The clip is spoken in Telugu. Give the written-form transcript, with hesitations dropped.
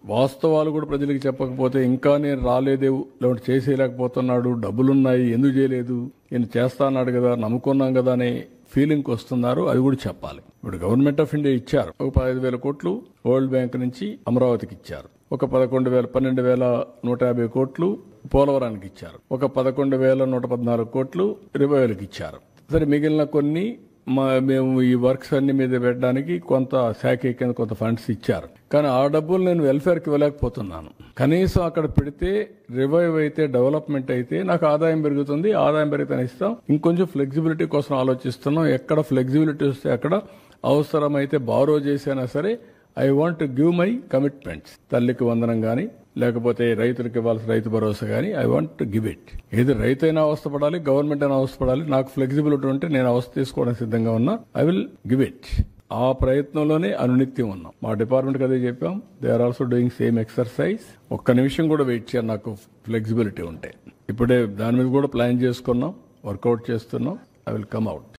వాస్తవాలు కూడా ప్రజలకు చెప్పకపోతే ఇంకా నేను రాలేదే, లేదంటే చేసేయలేకపోతున్నాడు, డబ్బులున్నాయి ఎందుకు చేయలేదు, నేను చేస్తా అన్నాడు కదా, నమ్ముకున్నాం కదా అనే ఫీలింగ్ వస్తున్నారు. అది కూడా చెప్పాలి. ఇప్పుడు గవర్నమెంట్ ఆఫ్ ఇండియా ఇచ్చారు ఒక 15,000 కోట్లు వరల్డ్ బ్యాంక్ నుంచి అమరావతికి ఇచ్చారు. ఒక 12,150 కోట్లు పోలవరానికి ఇచ్చారు. ఒక 11,114 కోట్లు రివైవల్కి ఇచ్చారు. సరే, మిగిలిన కొన్ని మేము ఈ వర్క్స్ అన్ని మీద పెట్టడానికి కొంత శాఖ కింద కొంత ఫండ్స్ ఇచ్చారు. కానీ ఆ డబ్బులు నేను వెల్ఫేర్కి ఇవ్వలేకపోతున్నాను. కనీసం అక్కడ పెడితే రివైవ్ అయితే, డెవలప్మెంట్ అయితే నాకు ఆదాయం పెరుగుతుంది. ఆదాయం పెరిగితే ఇస్తాం. ఇంకొంచెం ఫ్లెక్సిబిలిటీ కోసం ఆలోచిస్తున్నాం. ఎక్కడ ఫ్లెక్సిబిలిటీ వస్తే అక్కడ అవసరమైతే బారో చేసినా సరే I want to give my commitments. తల్లికి వందనం కానీ, లేకపోతే రైతులకు ఇవ్వాల్సిన రైతు భరోసా కానీ I want to give it. ఏది రైతు అయినా అవస్థపడాలి, గవర్నమెంట్ అయినా అవస్థపడాలి. నాకు ఫ్లెక్సిబిలిటీ ఉంటే నేను అవస్థ తీసుకోవడానికి సిద్ధంగా ఉన్నా. I will give it. ఆ ప్రయత్నంలోనే అనునిత్యం ఉన్నాం. మా డిపార్ట్మెంట్కి అదే చెప్పాం. They are also doing same exercise. ఒక్క నిమిషం కూడా వెయిట్ చేయాలి నాకు ఫ్లెక్సిబిలిటీ ఉంటే. ఇప్పుడే దాని మీద కూడా ప్లాన్ చేసుకున్నాం, వర్కౌట్ చేస్తున్నాం. I will come out.